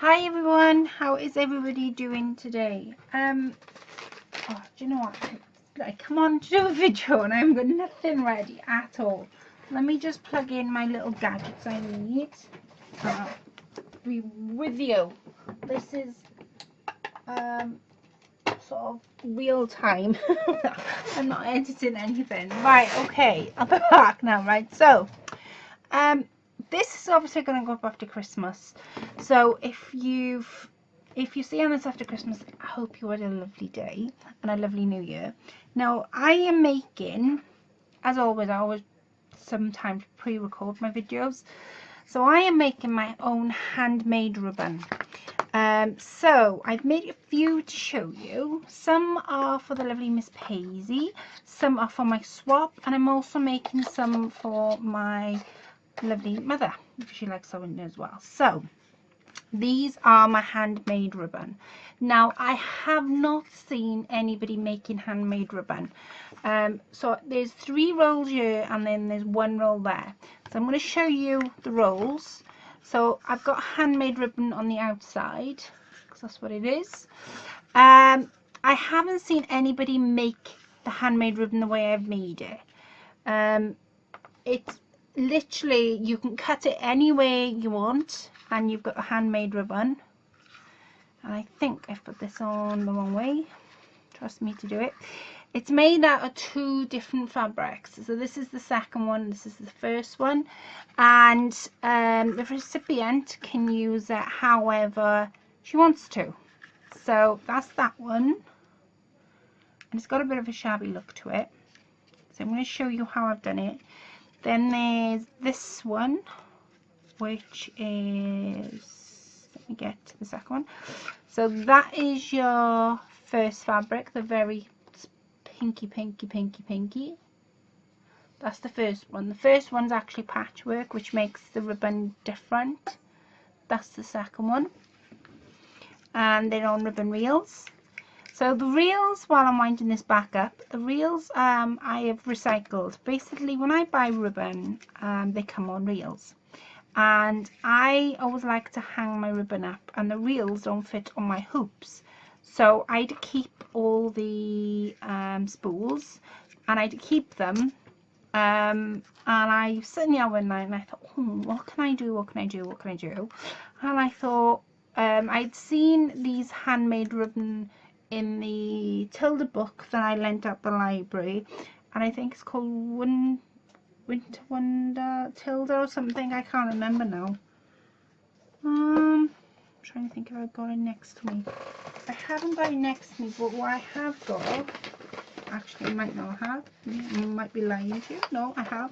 Hi everyone, how is everybody doing today? Do you know what? I come on to do a video and I've got nothing ready at all. Let me just plug in my little gadgets I need. Be with you. This is sort of real time. I'm not editing anything. Right, okay, I'll be back now, right? So, this is obviously going to go up after Christmas. So if you see on this after Christmas, I hope you had a lovely day and a lovely new year. Now I am making, as always, I always sometimes pre-record my videos. So I am making my own handmade ribbon. So I've made a few to show you. Some are for the lovely Miss Paisley, some are for my swap, and I'm also making some for my lovely mother, because she likes sewing as well. So these are my handmade ribbon. Now I have not seen anybody making handmade ribbon. So there's 3 rolls here and then there's 1 roll there. So I'm going to show you the rolls. So I've got handmade ribbon on the outside, because that's what it is. I haven't seen anybody make the handmade ribbon the way I've made it. It's literally, you can cut it any way you want and you've got a handmade ribbon. And I think I've put this on the wrong way, trust me to do it. It's made out of 2 different fabrics. So this is the second one, this is the first one, and the recipient can use it however she wants to. So that's that one, and it's got a bit of a shabby look to it. So I'm going to show you how I've done it. Then there's this one, which is, let me get to the second one. So that is your first fabric, the very pinky. That's the first one. The first one's actually patchwork, which makes the ribbon different. That's the second one. And they're on ribbon reels. So the reels, while I'm winding this back up, the reels I have recycled. Basically, when I buy ribbon, they come on reels. And I always like to hang my ribbon up, and the reels don't fit on my hoops. So I had to keep all the spools, and I had to keep them. And I was sitting there one night and I thought, what can I do? And I thought, I'd seen these handmade ribbon in the Tilda book that I lent at the library, and I think it's called Winter Wonder Tilda or something. I can't remember now. I'm trying to think if I've got it next to me. I haven't got it next to me, but what I have got, actually I might not have, I might be lying to you. No, I have.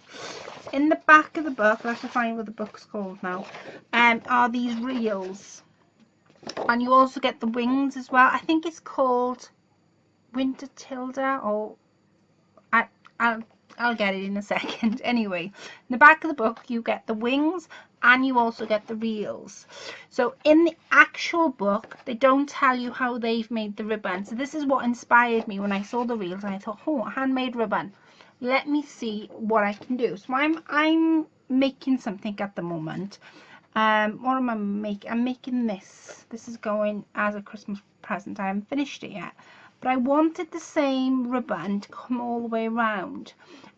In the back of the book, I'll have to find what the book's called now, are these reels. And you also get the wings as well. I think it's called Winter Tilda, or I'll get it in a second. Anyway, in the back of the book you get the wings and you also get the reels. So in the actual book they don't tell you how they've made the ribbon. So this is what inspired me when I saw the reels, and I thought, handmade ribbon, let me see what I can do. So I'm making something at the moment. What am I making? I'm making this. This is going as a Christmas present. I haven't finished it yet, but I wanted the same ribbon to come all the way around,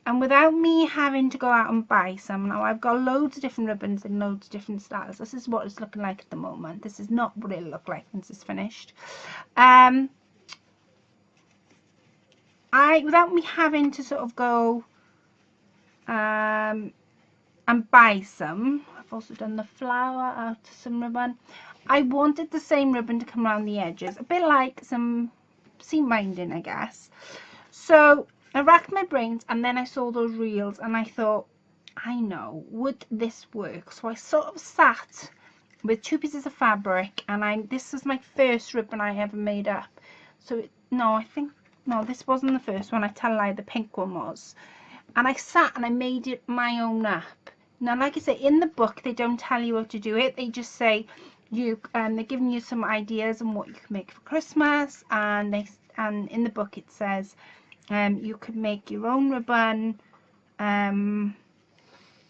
and without me having to go out and buy some. Now I've got loads of different ribbons in loads of different styles. This is what it's looking like at the moment. This is not what it'll look like once it's finished. Without me having to sort of go and buy some, I've also done the flower out of some ribbon. I wanted the same ribbon to come around the edges, a bit like some seam binding, I guess. So I racked my brains, and then I saw those reels and I thought, I know, would this work? So I sort of sat with 2 pieces of fabric, and this was my first ribbon I ever made up. So no, this wasn't the first one. I tell a lie, the pink one was. And I sat and I made it my own up. Now, like I say, in the book they don't tell you how to do it. They just say they're giving you some ideas on what you can make for Christmas, and in the book it says you could make your own ribbon, and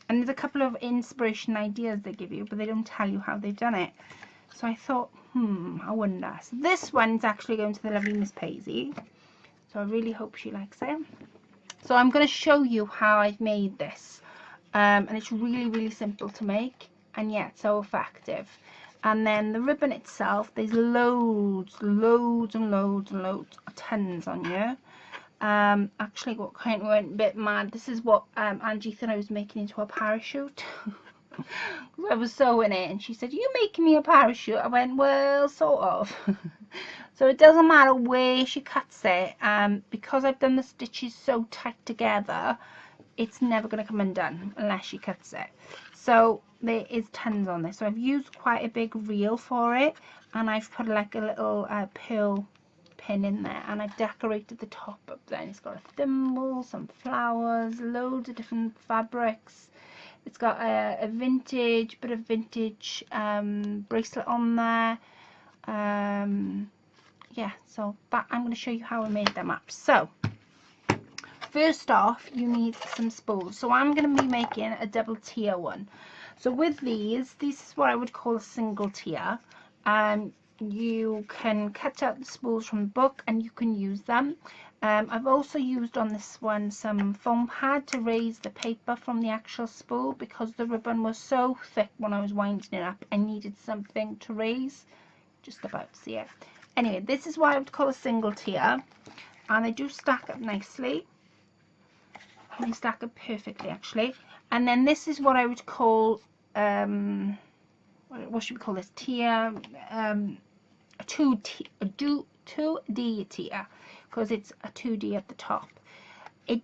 there's a couple of inspiration ideas they give you, but they don't tell you how they've done it. So I thought, I wonder. So this one's actually going to the lovely Miss Paisley. So I really hope she likes it. So I'm going to show you how I've made this. And it's really, really simple to make, and yet so effective. And then the ribbon itself, there's loads and loads of tons on here. Actually what kind of went a bit mad, this is what Angie thought I was making into a parachute. I was sewing it and she said, "You making me a parachute?" I went, "Well, sort of." So it doesn't matter where she cuts it, because I've done the stitches so tight together, it's never going to come undone unless she cuts it. So there is tons on this. So I've used quite a big reel for it, and I've put like a little pearl pin in there, and I've decorated the top up there. And it's got a thimble, some flowers, loads of different fabrics. It's got a bit of vintage bracelet on there. Yeah, so that I'm going to show you how I made them up. So first off, you need some spools. So I'm going to be making a double tier one. So with these, this is what I would call a single tier. You can cut out the spools from the book and you can use them. I've also used on this one some foam pad to raise the paper from the actual spool, because the ribbon was so thick when I was winding it up, I needed something to raise. Just about to see it. Anyway, this is what I would call a single tier, and they do stack up nicely. They stack up perfectly actually. And then this is what I would call what should we call this, tier, a 2D tier, because it's a 2D at the top. It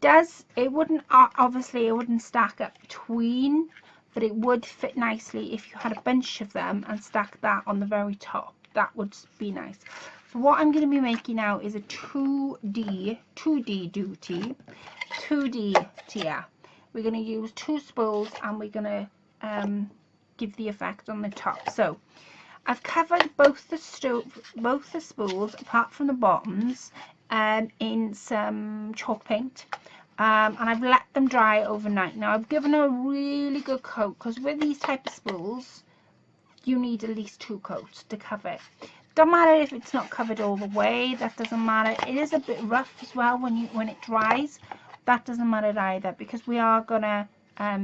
wouldn't, obviously it wouldn't stack up between, but it would fit nicely if you had a bunch of them and stack that on the very top. That would be nice. So what I'm going to be making now is a 2D tier. We're going to use 2 spools, and we're going to give the effect on the top. So I've covered both the spools apart from the bottoms in some chalk paint, and I've let them dry overnight. Now I've given them a really good coat, because with these type of spools you need at least 2 coats to cover it. Don't matter if it's not covered all the way, that doesn't matter. It is a bit rough as well when it dries. That doesn't matter either, because we are gonna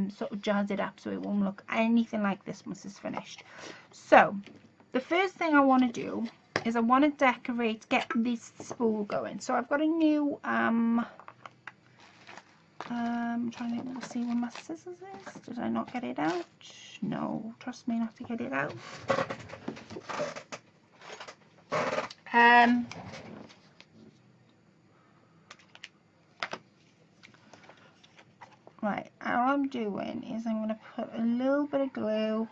sort of jazz it up so it won't look anything like this once it's finished. So the first thing I want to do is I want to get this spool going. So I've got a new I'm trying to see where my scissors is. Did I not get it out? No, trust me not to get it out. Right, all I'm doing is I'm going to put a little bit of glue.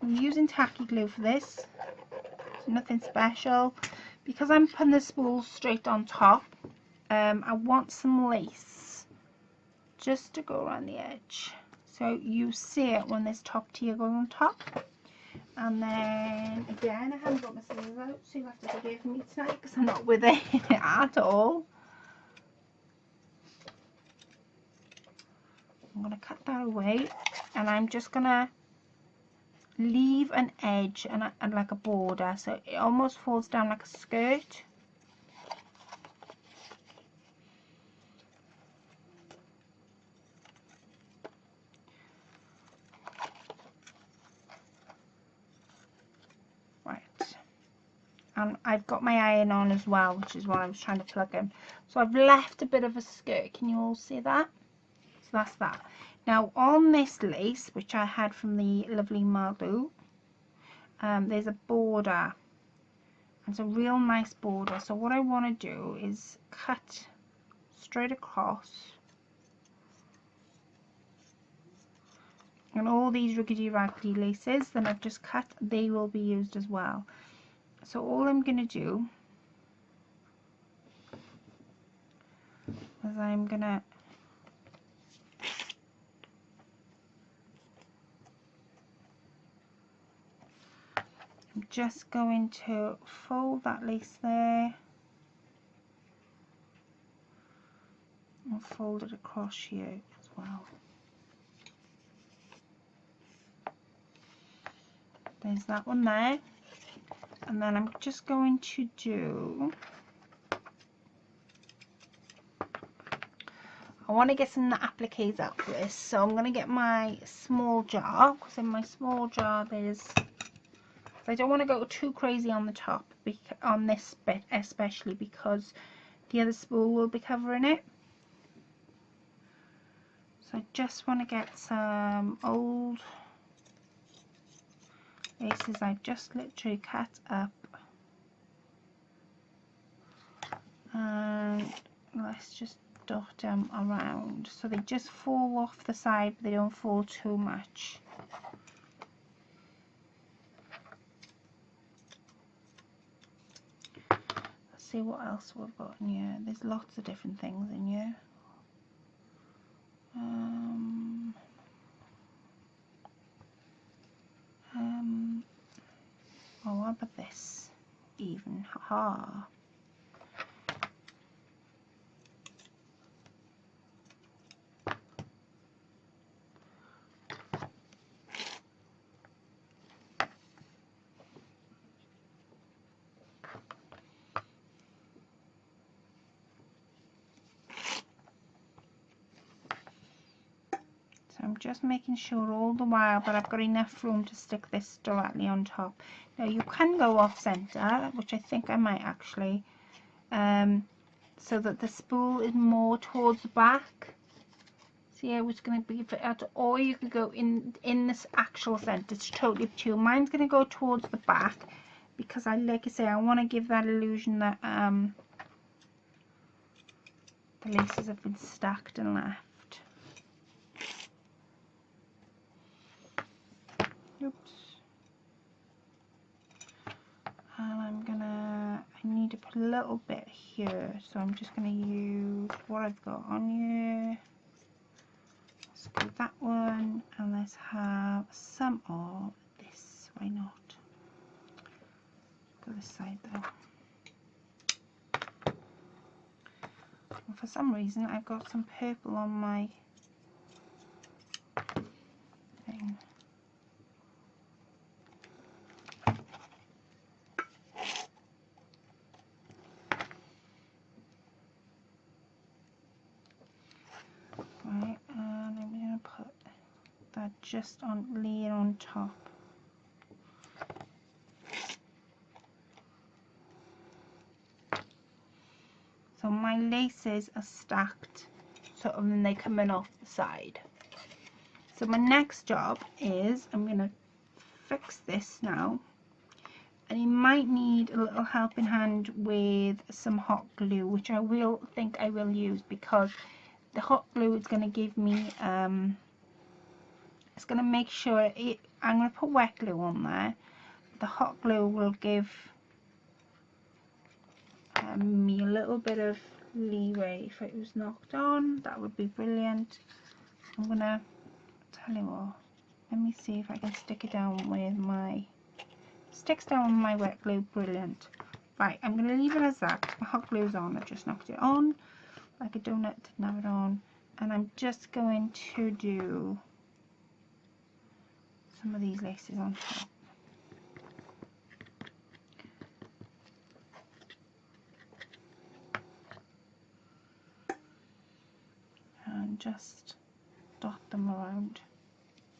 I'm using tacky glue for this. It's nothing special. Because I'm putting the spools straight on top, I want some lace just to go around the edge. So you see it when this top tier goes on top. And then again, I haven't got my scissors out, so you have to forgive me tonight because I'm not with it at all. I'm going to cut that away, and I'm just going to leave an edge and like a border, so it almost falls down like a skirt. Right, and I've got my iron on as well, which is what I was trying to plug in. So I've left a bit of a skirt. Can you all see that? So that's that. Now on this lace, which I had from the lovely Mardu, there's a border. It's a real nice border. So what I want to do is cut straight across, and all these riggedy raggedy laces that I've just cut, they will be used as well. So all I'm going to do is I'm just going to fold that lace there and fold it across here as well. there's that one there. And then I'm just going to do, I want to get some appliques out for this, so I'm going to get my small jar, because in my small jar there's, I don't want to go too crazy on the top, on this bit especially, because the other spool will be covering it. So I just want to get some old laces I've just literally cut up, and let's just dot them around so they just fall off the side but they don't fall too much. Let's see what else we've got in here. There's lots of different things in here. Oh, what about this? Even, haha. I'm just making sure all the while that I've got enough room to stick this directly on top. Now you can go off center, which I think I might actually, so that the spool is more towards the back. See how it's going to be, or you could go in this actual center. It's totally up to you. Mine's going to go towards the back because like I say, I want to give that illusion that the laces have been stacked and left. Oops. And I need to put a little bit here, so I'm just going to use what I've got on here. Let's do that one, and let's have some of this. Why not? Go this side though. And for some reason, I've got some purple on my thing. Right, and I'm going to put that just on, layer on top. So my laces are stacked, sort of, and they come in off the side. So my next job is, I'm going to fix this now, and you might need a little helping hand with some hot glue, which I will use, because the hot glue is going to give me, it's going to make sure I'm going to put wet glue on there. The hot glue will give me a little bit of leeway. If it was knocked on, that would be brilliant. I'm going to tell you what, let me see if I can stick it down with my, sticks down with my wet glue, brilliant. Right, I'm going to leave it as that. My hot glue's on, I just knocked it on like a donut, didn't have it on. And I'm just going to do some of these laces on top. And just dot them around.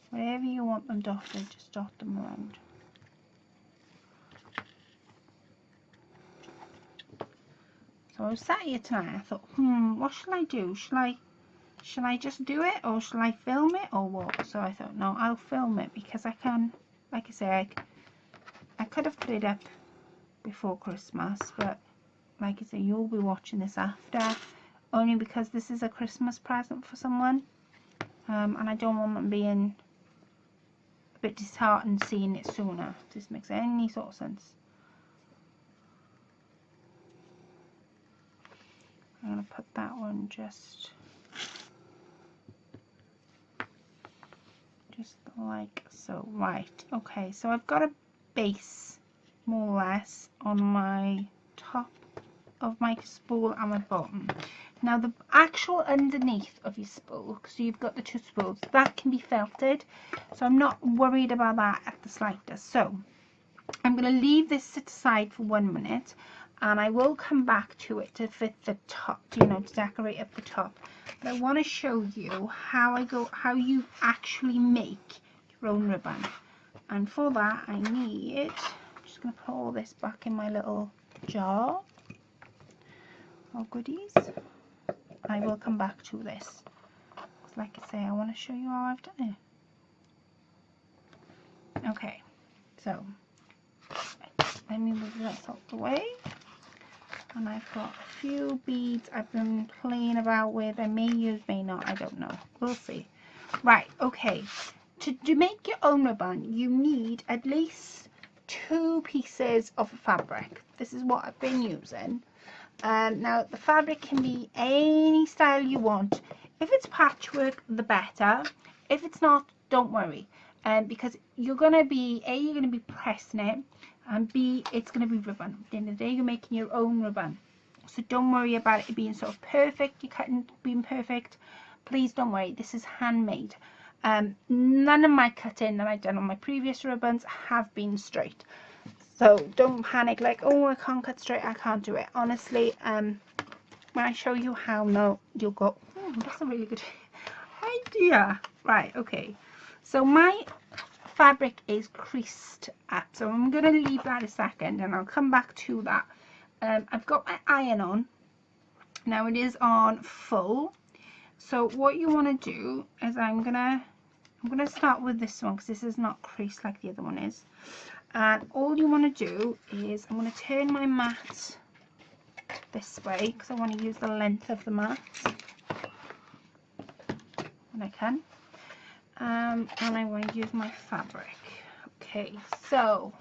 Wherever you want them dotted, just dot them around. So I was sat here tonight, I thought, what shall I do? Shall I just do it, or shall I film it, or what? So I thought, no, I'll film it, because I can, like I say, I could have put it up before Christmas, but like I say, you'll be watching this after, only because this is a Christmas present for someone, and I don't want them being a bit disheartened seeing it sooner. If this makes any sort of sense. I'm going to put that one just like so. Right, okay, so I've got a base more or less on my top of my spool and my bottom. Now the actual underneath of your spool, so you've got the two spools, that can be felted, so I'm not worried about that at the slightest. So I'm going to leave this sit aside for 1 minute, and I will come back to it to fit the top, you know, to decorate up the top. But I want to show you how you actually make your own ribbon. And for that I need, I'm just going to put all this back in my little jar of goodies. I will come back to this. Like I say, I want to show you how I've done it. Okay, so let me move this out the way. And I've got a few beads I've been playing about with. I may use, may not, I don't know. We'll see. Right, okay. To make your own ribbon, you need at least 2 pieces of fabric. This is what I've been using. Now, the fabric can be any style you want. If it's patchwork, the better. If it's not, don't worry. Because you're going to be, A, you're going to be pressing it, and B, it's going to be ribbon. At the end of the day, you're making your own ribbon. So don't worry about it being sort of perfect, your cutting being perfect. Please don't worry, this is handmade. None of my cutting that I've done on my previous ribbons have been straight. So don't panic like, oh, I can't cut straight, I can't do it. Honestly, when I show you how, no, you'll go, oh, that's a really good idea. Right, okay. So my fabric is creased up, so I'm going to leave that a second and I'll come back to that. I've got my iron on. Now it is on full. So what you want to do is I'm gonna start with this one because this is not creased like the other one is. And all you want to do is I'm going to turn my mat this way because I want to use the length of the mat when I can. And I want to use my fabric. Okay, so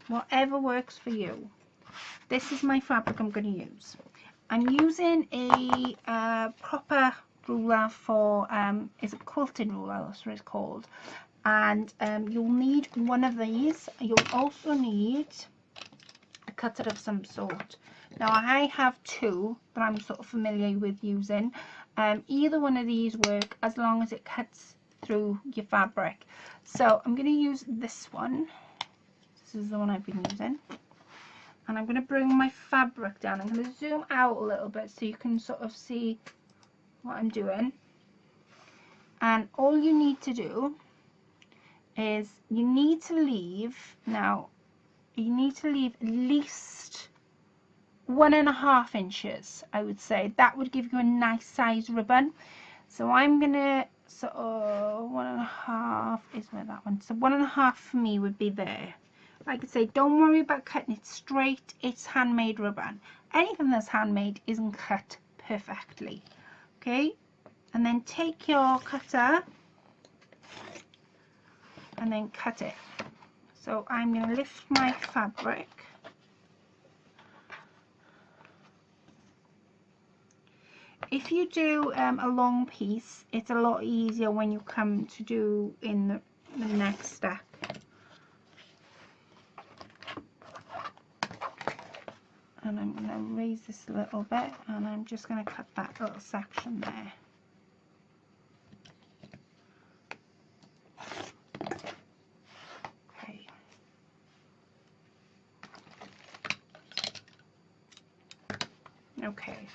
whatever works for you. This is my fabric I'm going to use. I'm using a proper ruler for, it's a quilting ruler, that's what it's called. And you'll need one of these. You'll also need a cutter of some sort. Now I have 2 that I'm sort of familiar with using. Either one of these work as long as it cuts through your fabric. So I'm going to use this one. This is the one I've been using. And I'm going to bring my fabric down. I'm going to zoom out a little bit so you can sort of see what I'm doing. And all you need to do is you need to leave, now you need to leave at least 1.5 inches, I would say. That would give you a nice size ribbon. So I'm going to sort of 1.5 is where that one. So 1.5 for me would be there. Like I say, don't worry about cutting it straight. It's handmade ribbon. Anything that's handmade isn't cut perfectly. Okay, and then take your cutter and then cut it. So I'm going to lift my fabric. If you do a long piece, it's a lot easier when you come to do in the next step. And I'm going to raise this a little bit, and I'm just going to cut that little section there. Okay. Okay.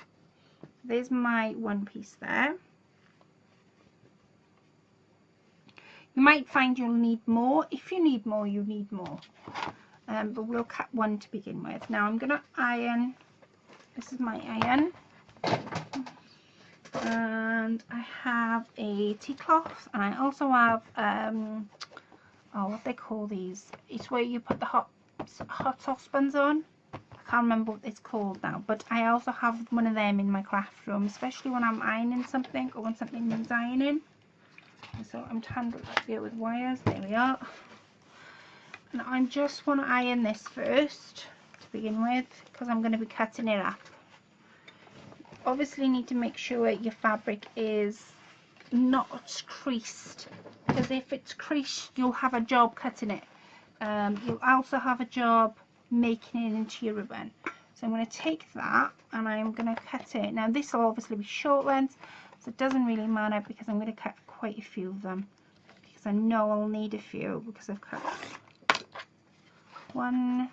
There's my one piece there. You might find you'll need more. If you need more, you need more. But we'll cut one to begin with. Now I'm going to iron. This is my iron. And I have a tea cloth. And I also have, oh, what they call these. It's where you put the hot saucepans on. I can't remember what it's called now. But I also have one of them in my craft room. Especially when I'm ironing something or when something needs ironing. And so I'm tangled up here with wires. There we are. And I just want to iron this first to begin with because I'm going to be cutting it up. Obviously need to make sure your fabric is not creased, because if it's creased you'll have a job cutting it. You'll also have a job making it into your ribbon. So I'm going to take that and I'm going to cut it. Now this will obviously be short length, so it doesn't really matter because I'm going to cut quite a few of them, because I know I'll need a few, because I've cut 1,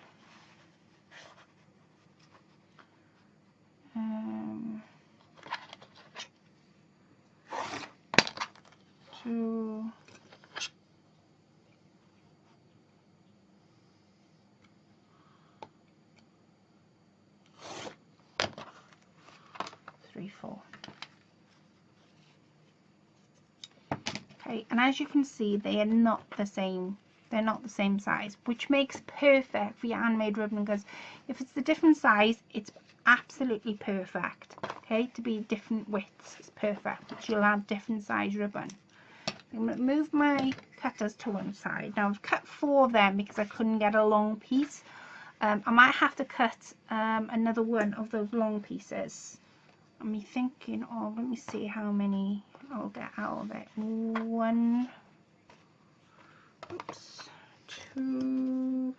2, 3, 4. Okay, and as you can see, they are not the same. They're not the same size, which makes perfect for your handmade ribbon, because if it's the different size, it's absolutely perfect. Okay, to be different widths, it's perfect, but you'll have different size ribbon. I'm going to move my cutters to one side. Now I've cut 4 of them because I couldn't get a long piece. I might have to cut another one of those long pieces. I'm thinking, oh, let me see how many I'll get out of it. 1, oops, 2,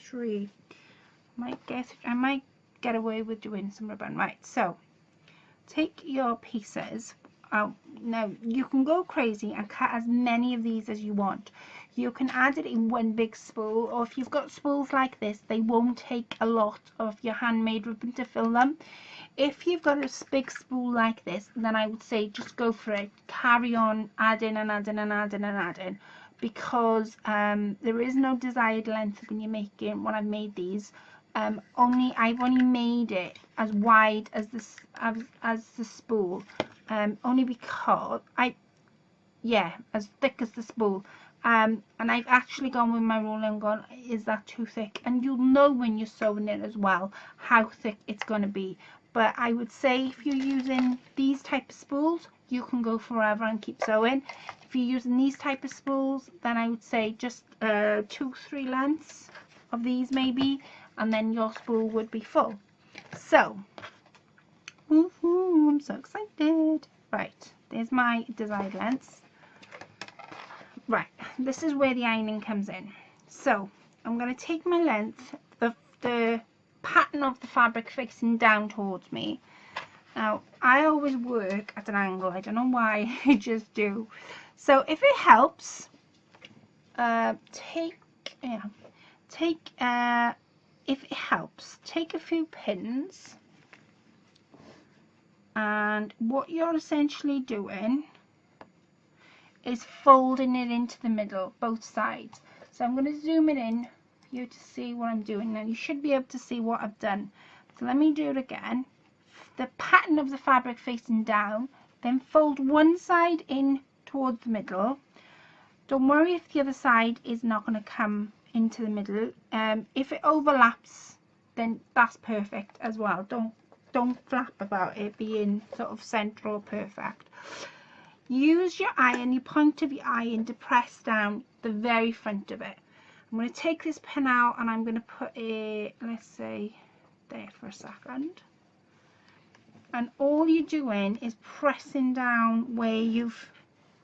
3. I might get away with doing some ribbon. Right, so take your pieces out. Now you can go crazy and cut as many of these as you want. You can add it in one big spool, or if you've got spools like this, they won't take a lot of your handmade ribbon to fill them. If you've got a big spool like this, then I would say just go for it. Carry on adding and adding and adding and adding, because there is no desired length when you're making. When I've made these, I've only made it as wide as this as the spool, only because as thick as the spool. And I've actually gone with my ruler and gone, is that too thick? And you'll know when you're sewing it as well how thick it's going to be. But I would say if you're using these type of spools, you can go forever and keep sewing. If you're using these type of spools, then I would say just 2-3 lengths of these maybe, and then your spool would be full. So, woohoo, I'm so excited. Right, there's my desired lengths. Right, this is where the ironing comes in. So I'm going to take my length, the pattern of the fabric facing down towards me. Now I always work at an angle. I don't know why, I just do. So if it helps, take a few pins, and what you're essentially doing is folding it into the middle, both sides. So I'm going to zoom it in for you to see what I'm doing. Now you should be able to see what I've done. So let me do it again. The pattern of the fabric facing down, then fold one side in towards the middle. Don't worry if the other side is not going to come into the middle. If it overlaps, then that's perfect as well. Don't flap about it being sort of central or perfect. Use your iron, your point of your iron, to press down the very front of it. I'm going to take this pin out and I'm going to put it, let's say, there for a second. And all you're doing is pressing down where you've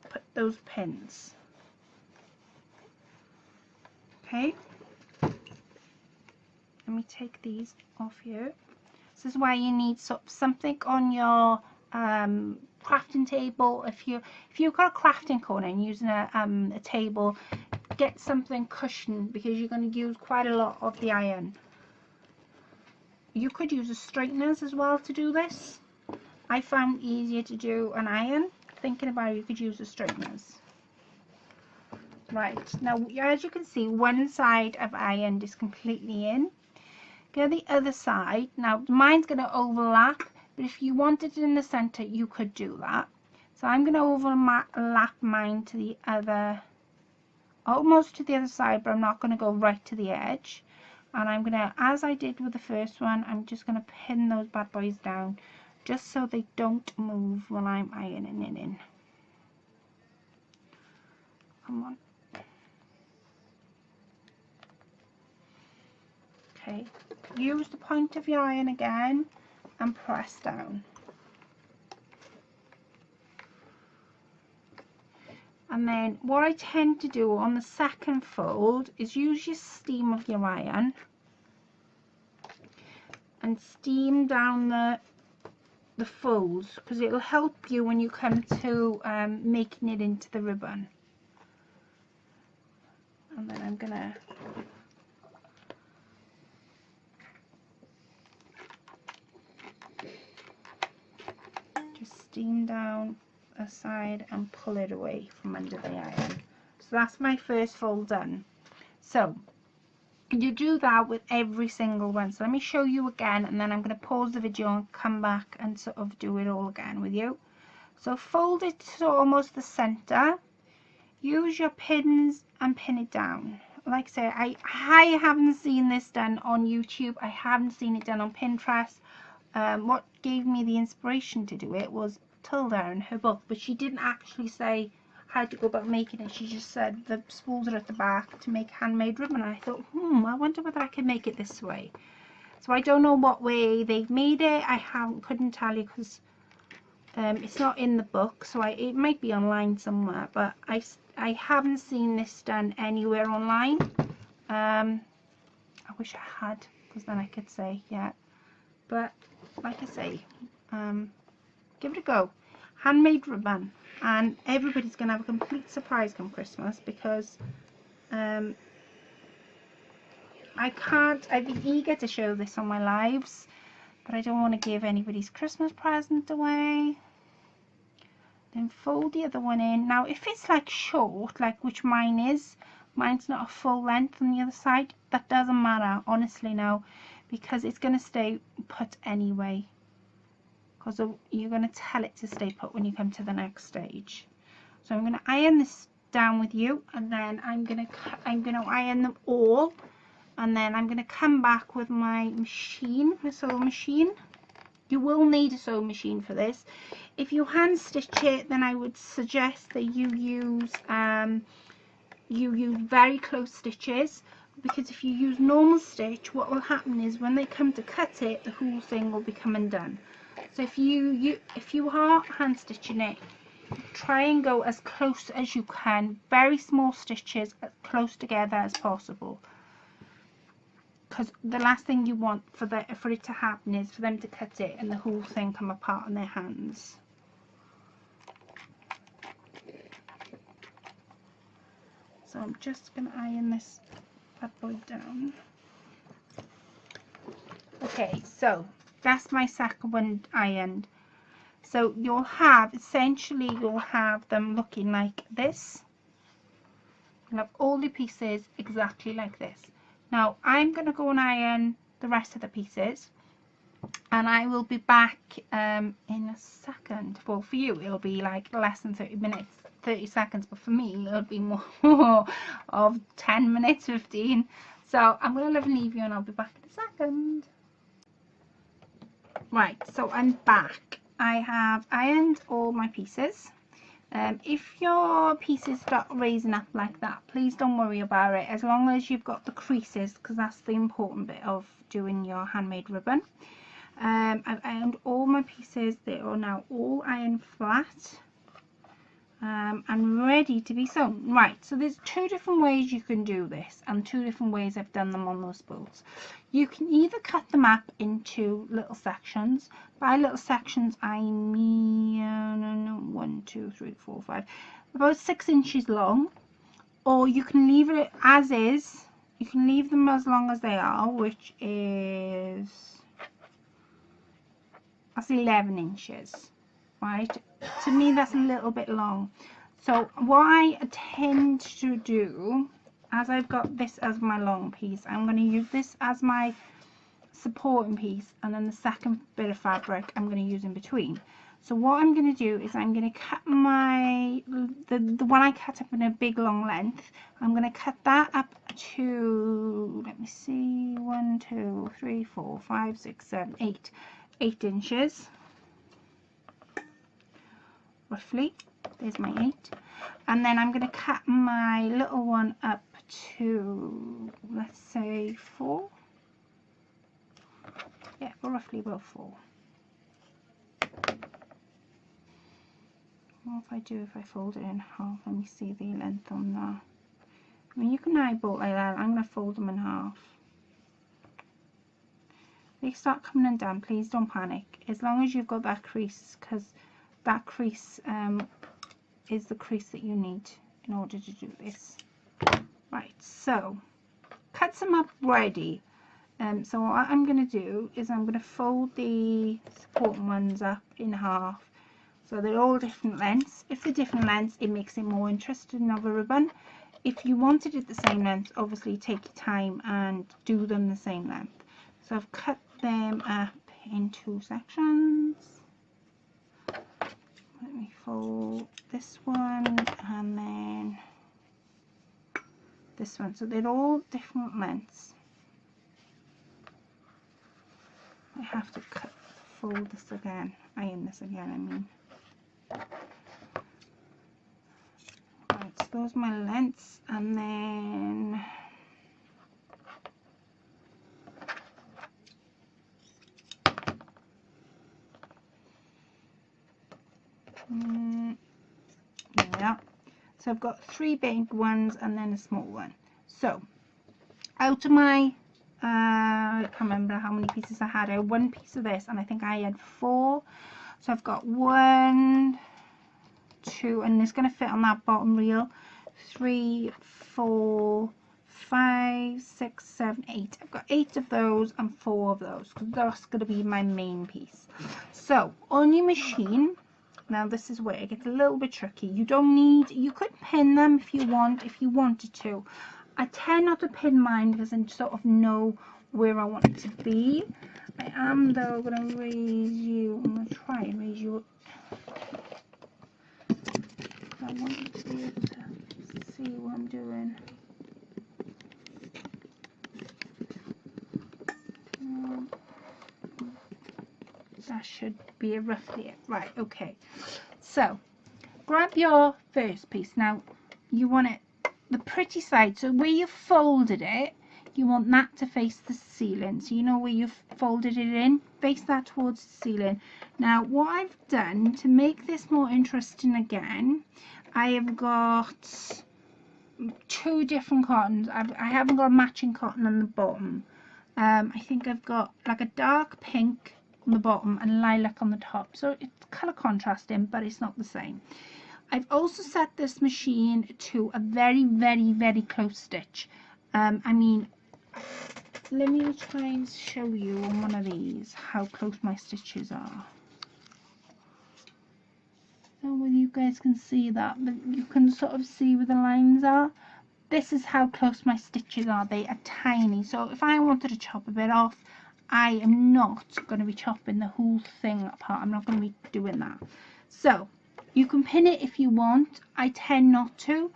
put those pins. Okay. Let me take these off here. This is why you need something on your crafting table. If you've got a crafting corner and using a table, get something cushioned, because you're going to use quite a lot of the iron. You could use a straighteners as well to do this. I found it easier to do an iron. Thinking about it, you could use the straighteners. Right, now as you can see, one side of iron is completely in. Go the other side. Now mine's going to overlap, but if you wanted it in the center, you could do that. So I'm going to overlap mine to the other, almost to the other side, but I'm not going to go right to the edge. And I'm going to, as I did with the first one, I'm just going to pin those bad boys down, just so they don't move when I'm ironing it in. Come on. Okay, use the point of your iron again and press down. And then what I tend to do on the second fold is use your steam of your iron and steam down the folds, because it'll help you when you come to making it into the ribbon. And then I'm gonna just steam down a side and pull it away from under the iron. So that's my first fold done. So you do that with every single one. So let me show you again, and then I'm going to pause the video and come back and sort of do it all again with you. So fold it to almost the center, use your pins and pin it down. Like I say, I haven't seen this done on YouTube, I haven't seen it done on Pinterest. What gave me the inspiration to do it was Tilda in her book, but she didn't actually say how to go about making it. She just said the spools are at the back to make handmade ribbon. And I thought, I wonder whether I can make it this way. So I don't know what way they've made it. Couldn't tell you, because it's not in the book, so it might be online somewhere, but I haven't seen this done anywhere online. I wish I had, because then I could say yeah, but like I say, give it a go. Handmade ribbon, and everybody's gonna have a complete surprise come Christmas, because I've been eager to show this on my lives, but I don't want to give anybody's Christmas present away. Then fold the other one in. Now if it's like short, like which mine's not a full length on the other side, that doesn't matter, honestly now, because it's going to stay put anyway, because you're going to tell it to stay put when you come to the next stage. So I'm going to iron this down with you, and then I'm going to iron them all, and then I'm going to come back with my machine, my sewing machine. You will need a sewing machine for this. If you hand stitch it, then I would suggest that you use very close stitches, because if you use normal stitch, what will happen is when they come to cut it, the whole thing will become undone. So if you are hand stitching it, try and go as close as you can, very small stitches, as close together as possible, because the last thing you want for it to happen is for them to cut it and the whole thing come apart on their hands. So I'm just going to iron this bad boy down. Okay, so that's my second one ironed. So you'll have them looking like this. You'll have all the pieces exactly like this. Now I'm going to go and iron the rest of the pieces, and I will be back in a second. Well, for you it'll be like less than 30 seconds, but for me it'll be more of 10 minutes, 15. So I'm going to leave you, and I'll be back in a second. Right, so I'm back. I have ironed all my pieces. If your pieces start raising up like that, please don't worry about it, as long as you've got the creases, because that's the important bit of doing your handmade ribbon. I've ironed all my pieces. They are now all ironed flat and ready to be sewn. Right, so there's two different ways you can do this, and two different ways I've done them on those spools. You can either cut them up into little sections. By little sections I mean 1, 2, 3, 4, 5, about 6 inches long, or you can leave it as is. You can leave them as long as they are, which is, that's 11 inches. Right, to me that's a little bit long. So what I tend to do, as I've got this as my long piece, I'm going to use this as my supporting piece, and then the second bit of fabric I'm going to use in between. So what I'm going to do is I'm going to cut the one I cut up in a big long length. I'm going to cut that up to, let me see, 1, 2, 3, 4, 5, 6, 7, 8 inches. Roughly, there's my 8, and then I'm going to cut my little one up to, let's say 4. Yeah, roughly about 4. What if I do if I fold it in half? Let me see the length on that. I mean, you can eyeball like that. I'm going to fold them in half. They start coming undone, please don't panic. As long as you've got that crease, because that crease is the crease that you need in order to do this. Right, so cut them up ready. So what I'm going to do is I'm going to fold the supporting ones up in half. So they're all different lengths. If they're different lengths, it makes it more interesting of a ribbon. If you wanted it the same length, obviously take your time and do them the same length. So I've cut them up in 2 sections. Let me fold this one and then this one. So they're all different lengths. I have to fold this again, iron this again, I mean. Right, so those are my lengths, and then there we are. So I've got 3 big ones and then a small one. So out of my I can't remember how many pieces I had. I had 1 piece of this, and I think I had 4. So I've got 1, 2, and it's going to fit on that bottom reel. 3, 4, 5, 6, 7, 8. I've got 8 of those and 4 of those, because that's going to be my main piece. So on your machine, now this is where it gets a little bit tricky. You don't need, you could pin them if you wanted to. I tend not to pin mine because I sort of know where I want it to be. I am though going to raise you. I'm going to try and raise you up. I want you to be able to see what I'm doing. That should be roughly it. Right, okay. So grab your first piece. Now you want it the pretty side, so where you folded it, you want that to face the ceiling. So you know where you've folded it in, face that towards the ceiling. Now what I've done to make this more interesting again, I have got 2 different cottons. I haven't got a matching cotton on the bottom. I think I've got like a dark pink on the bottom and lilac on the top, so it's colour contrasting, but it's not the same. I've also set this machine to a very, very, very close stitch. I mean, let me try and show you on one of these how close my stitches are. I don't know whether you guys can see that, but you can sort of see where the lines are. This is how close my stitches are. They are tiny. So if I wanted to chop a bit off, I am not going to be chopping the whole thing apart. I'm not going to be doing that. So you can pin it if you want. I tend not to,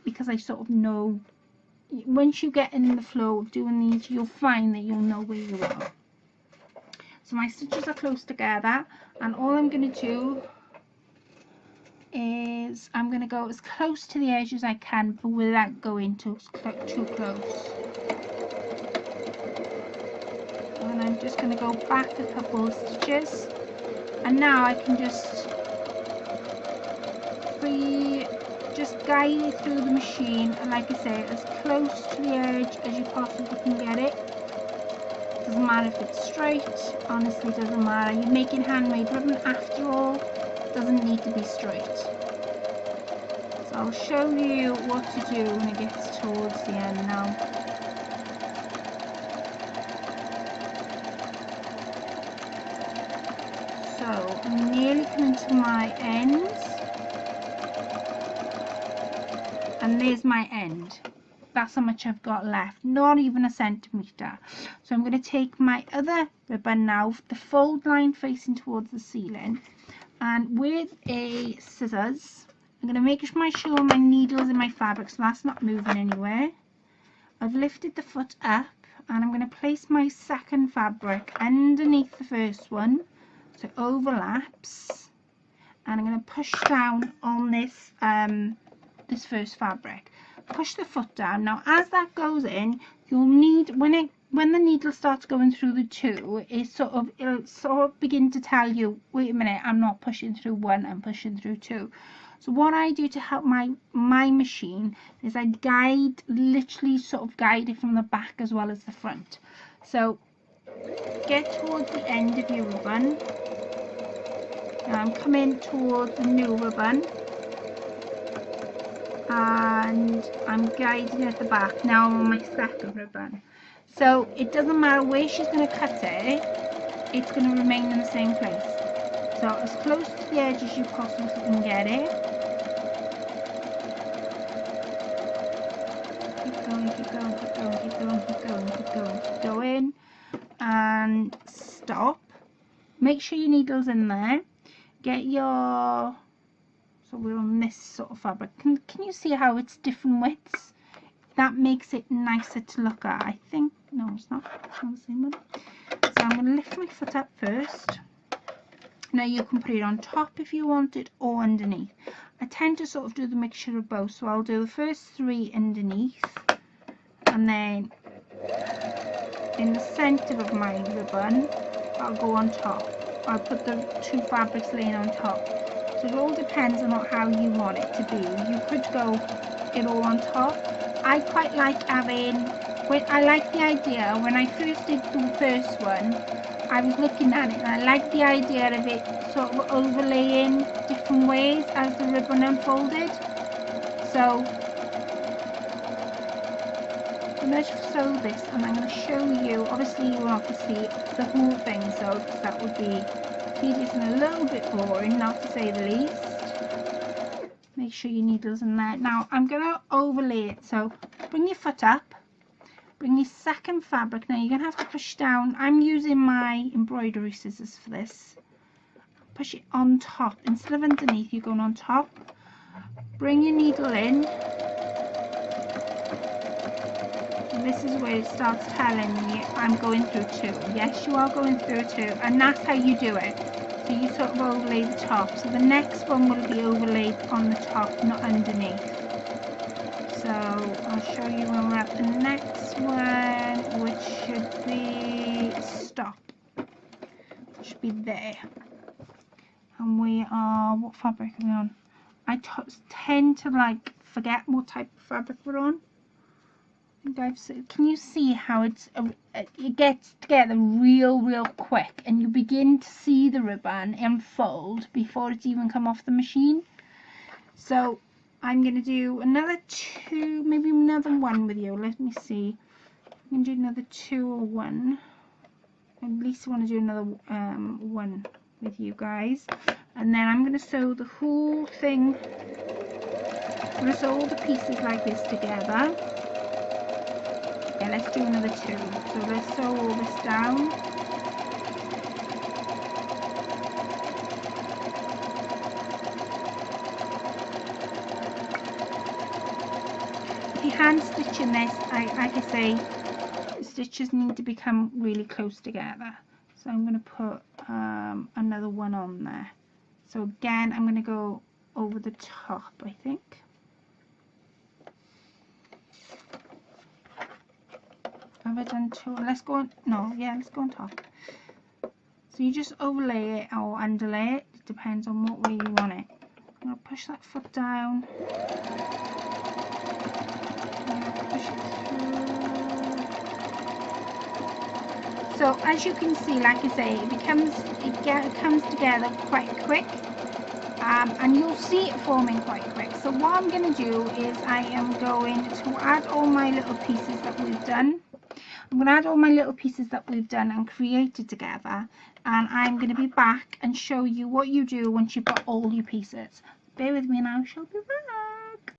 because I sort of know, once you get in the flow of doing these, you'll find that you'll know where you are. So my stitches are close together, and all I'm going to do is I'm going to go as close to the edge as I can, but without going too close. And I'm just going to go back a couple of stitches, and now I can just guide it through the machine, and like I say, as close to the edge as you possibly can get it. Doesn't matter if it's straight, honestly doesn't matter. You're making handmade ribbon after all, doesn't need to be straight. So I'll show you what to do when it gets towards the end now. So I'm nearly coming to my ends, and there's my end. That's how much I've got left, not even a centimetre. So I'm going to take my other ribbon now, the fold line facing towards the ceiling, and with a scissors I'm going to make sure my needle's in my fabric, so that's not moving anywhere. I've lifted the foot up, and I'm going to place my second fabric underneath the first one so it overlaps, and I'm going to push down on this this first fabric. Push the foot down. Now as that goes in, you'll need, when it when the needle starts going through the two, it'll sort of begin to tell you, wait a minute, I'm not pushing through one, I'm pushing through two. So what I do to help my machine is I literally sort of guide it from the back as well as the front. So get towards the end of your ribbon. Now I'm coming towards the new ribbon, and I'm guiding at the back. Now I'm on my second ribbon. So it doesn't matter where she's going to cut it, it's going to remain in the same place. So as close to the edge as you possibly can get it. Keep going, keep going, keep going, keep going, keep going, keep going, keep going. And stop. Make sure your needle's in there. Get your... So we're on this sort of fabric. Can you see how it's different widths? That makes it nicer to look at, I think. No, it's not. It's not the same one. So I'm going to lift my foot up first. Now you can put it on top if you want it, or underneath. I tend to sort of do the mixture of both. So I'll do the first 3 underneath, and then in the centre of my ribbon, I'll go on top. I'll put the 2 fabrics laying on top. So it all depends on how you want it to be. You could go it all on top. I quite like having, I like the idea, when I first did the first one, I was looking at it and I liked the idea of it sort of overlaying different ways as the ribbon unfolded. So I'm going to sew this, and I'm going to show you, obviously you want to see the whole thing, so that would be tedious and a little bit boring, not to say the least. Make sure your needle's in there. Now I'm going to overlay it, so bring your foot up, bring your second fabric. Now you're going to have to push down. I'm using my embroidery scissors for this. Push it on top instead of underneath, you're going on top. Bring your needle in, and this is where it starts telling me I'm going through 2. Yes, you are going through 2, and that's how you do it. So you sort of overlay the top. So the next one will be overlaid on the top, not underneath. So I'll show you when we're at the next one, which should be stop. It should be there. And we are, what fabric are we on? I tend to like forget what type of fabric we're on. Can you see how it gets together real quick, and you begin to see the ribbon unfold before it's even come off the machine? So I'm going to do another 2, maybe another 1 with you. Let me see. I'm going to do another 2 or 1. At least I want to do another 1 with you guys. And then I'm going to sew the whole thing. I'm going to sew all the pieces like this together. Okay, let's do another 2. So let's sew all this down. If you hand stitching this, like I say, the stitches need to become really close together. So I'm going to put another 1 on there. So again, I'm going to go over the top, I think. Have I done 2? Let's go on, no, yeah, let's go on top. So you just overlay it or underlay it. It depends on what way you want it. I'm going to push that foot down. Push it through. So as you can see, like I say, it comes together quite quick. And you'll see it forming quite quick. So what I'm going to do is I am going to add all my little pieces that we've done. I'm going to add all my little pieces that we've done and created together, and I'm going to be back and show you what you do once you've got all your pieces. Bear with me and I shall be back.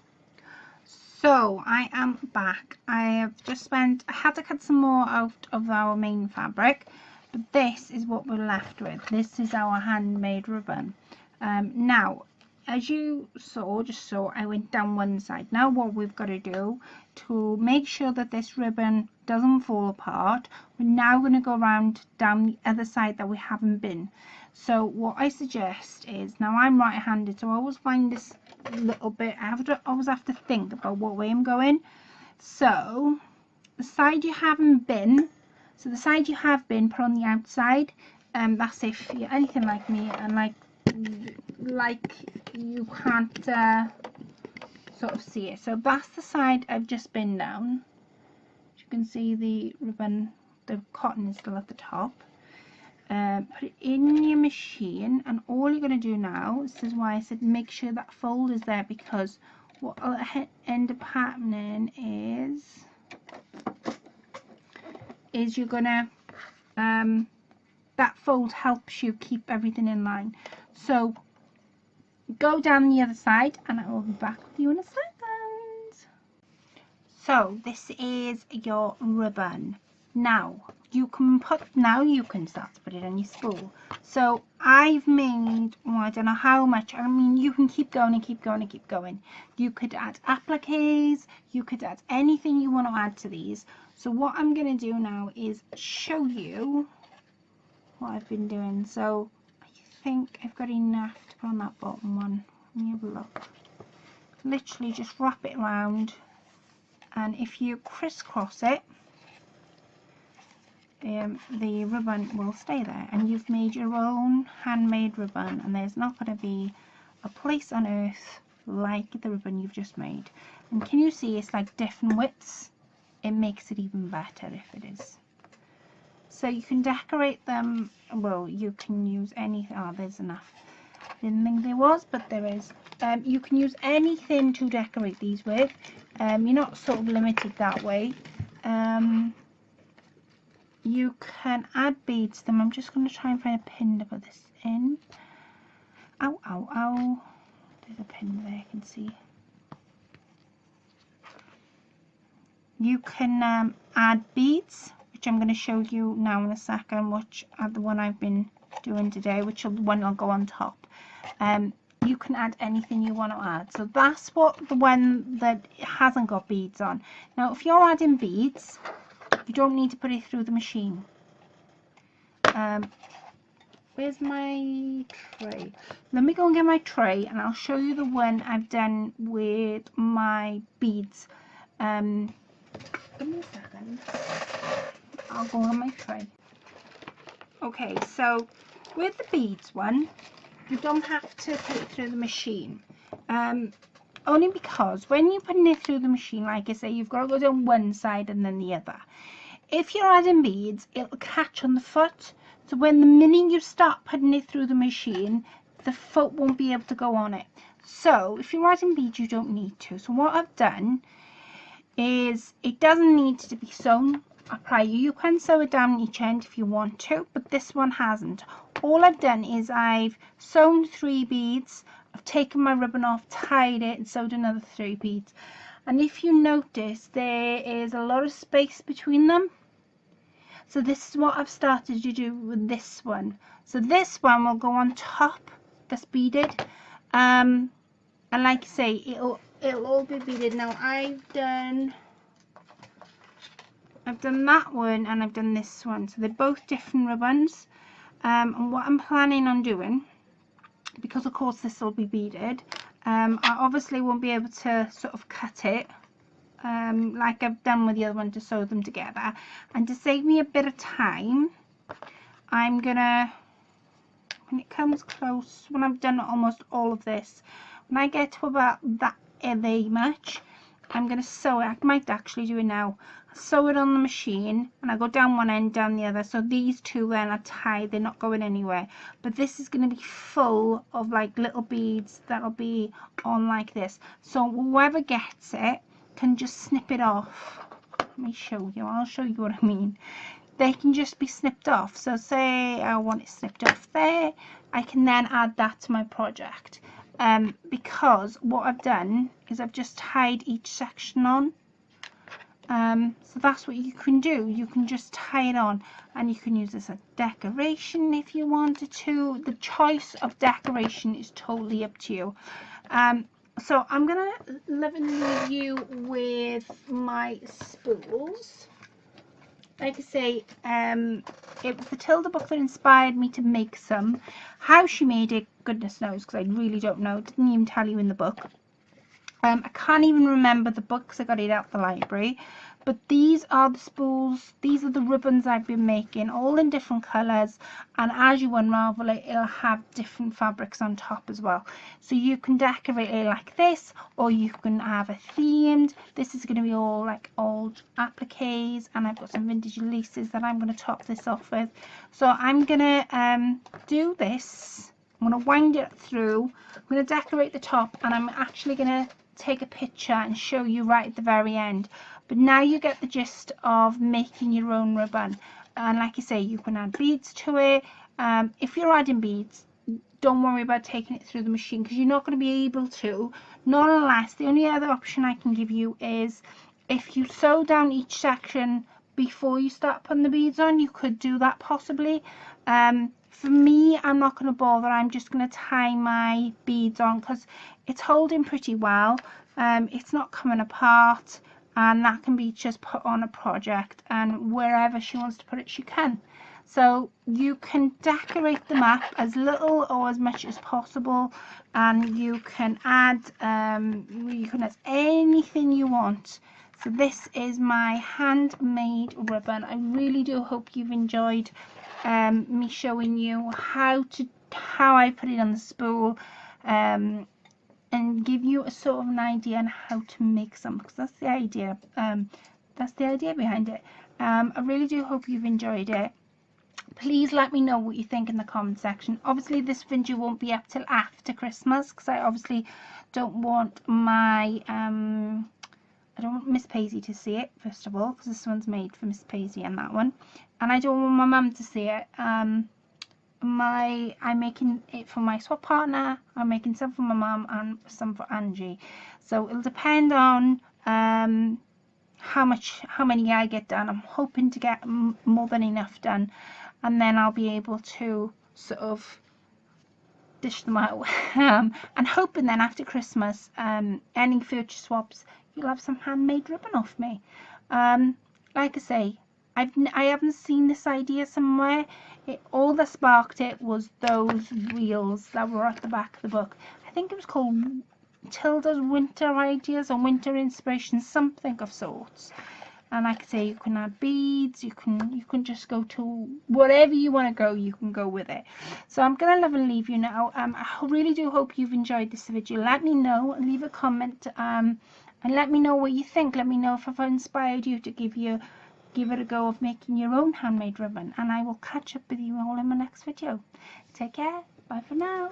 So I am back. I have just I had to cut some more out of our main fabric, but this is what we're left with. This is our handmade ribbon. Now, as you saw, I went down one side. Now what we've got to do to make sure that this ribbon doesn't fall apart, we're now going to go around down the other side that we haven't been. So what I suggest is, now I'm right-handed, so I always find this little bit, I always have to think about what way I'm going. So the side you haven't been, So the side you have been put on the outside. That's if you're anything like me and like you can't sort of see it. So that's the side I've just been down. As you can see, the ribbon, the cotton is still at the top. Put it in your machine, and all you're going to do now, this is why I said make sure that fold is there, because what will end up happening is you're going to that fold helps you keep everything in line. So go down the other side and I will be back with you in a second. So this is your ribbon. Now you can start to put it on your spool. So I've made, well, I don't know how much. I mean, you can keep going and keep going and keep going. You could add appliques, you could add anything you want to add to these. So what I'm going to do now is show you what I've been doing. So I think I've got enough to put on that bottom one. Let me have a look. Literally just wrap it around, and if you crisscross it, the ribbon will stay there, and you've made your own handmade ribbon, and there's not going to be a place on earth like the ribbon you've just made. And can you see it's like different widths? It makes it even better if it is. So you can decorate them. Well, you can use anything. Oh, there's enough. Didn't think there was, but there is. You can use anything to decorate these with. You're not sort of limited that way. You can add beads to them. I'm just going to try and find a pin to put this in. Ow, ow, ow. There's a pin there, I can see. You can add beads, which I'm going to show you now in a second, which are the one I've been doing today, which one will go on top. You can add anything you want to add. So that's what the one that hasn't got beads on. Now, if you're adding beads, you don't need to put it through the machine. Where's my tray? Let me go and get my tray, and I'll show you the one I've done with my beads. Give me a second. I'll go on my tray. Okay, so with the beads one, you don't have to put it through the machine. Only because when you're putting it through the machine, like I say, you've got to go down one side and then the other. If you're adding beads, it'll catch on the foot. So when the minute you start putting it through the machine, the foot won't be able to go on it. So if you're adding beads, you don't need to. So what I've done is, it doesn't need to be sewn prior. You can sew it down each end if you want to, but this one hasn't. All I've done is I've sewn 3 beads, I've taken my ribbon off, tied it, and sewed another 3 beads. And if you notice, there is a lot of space between them. So this is what I've started to do with this one. So this one will go on top, that's beaded. And like I say, it'll all be beaded. Now I've done that one and I've done this one. So they're both different ribbons. And what I'm planning on doing, because of course this will be beaded, I obviously won't be able to sort of cut it like I've done with the other one to sew them together. And to save me a bit of time, I'm gonna, when it comes close, when I've done almost all of this, when I get to about that much, I'm gonna sew it. I might actually do it now. Sew it on the machine, and I go down one end, down the other. So these two then are tied, they're not going anywhere. But this is going to be full of like little beads that'll be on like this. So whoever gets it can just snip it off. Let me show you. I'll show you what I mean. They can just be snipped off. So say I want it snipped off there, I can then add that to my project. Because what I've done is I've just tied each section on. So that's what you can do. You can just tie it on, and you can use this as decoration if you wanted to. The choice of decoration is totally up to you. So I'm gonna leave you with my spools. Like I say, it was the Tilda book that inspired me to make some. How she made it, goodness knows, because I really don't know. It didn't even tell you in the book. I can't even remember the books. I got it out the library. But these are the spools, these are the ribbons I've been making, all in different colours, and as you unravel it, it'll have different fabrics on top as well. So you can decorate it like this, or you can have a themed. This is going to be all like old appliques, and I've got some vintage laces that I'm going to top this off with. So I'm going to do this. I'm going to wind it through. I'm going to decorate the top, and I'm actually going to take a picture and show you right at the very end. But now you get the gist of making your own ribbon. And like I say, you can add beads to it. If you're adding beads, don't worry about taking it through the machine, because you're not going to be able to, not unless, the only other option I can give you is if you sew down each section before you start putting the beads on, you could do that possibly. For me, I'm not going to bother. I'm just going to tie my beads on because it's holding pretty well. It's not coming apart, and that can be just put on a project, and wherever she wants to put it, she can. So you can decorate the map as little or as much as possible, and you can add anything you want. So this is my handmade ribbon. I really do hope you've enjoyed me showing you how I put it on the spool, and give you a sort of an idea on how to make some, because that's the idea. That's the idea behind it. I really do hope you've enjoyed it. Please let me know what you think in the comment section. Obviously this video won't be up till after Christmas, because I obviously don't want my I don't want Miss Paisley to see it, first of all, because this one's made for Miss Paisley and that one, and I don't want my mum to see it. I'm making it for my swap partner. I'm making some for my mum and some for Angie. So it'll depend on how many I get done. I'm hoping to get more than enough done, and then I'll be able to sort of dish them out. And hoping then after Christmas, any future swaps, you'll have some handmade ribbon off me. Like I say, I haven't seen this idea somewhere. All that sparked it was those reels that were at the back of the book. I think it was called Tilda's Winter Ideas or Winter Inspiration, something of sorts. And like I say, you can add beads, you can just go to whatever you want to go, you can go with it. So I'm gonna love and leave you now. I really do hope you've enjoyed this video. Let me know, leave a comment, and let me know what you think. Let me know if I've inspired you to give it a go of making your own handmade ribbon, and I will catch up with you all in my next video. Take care. Bye for now.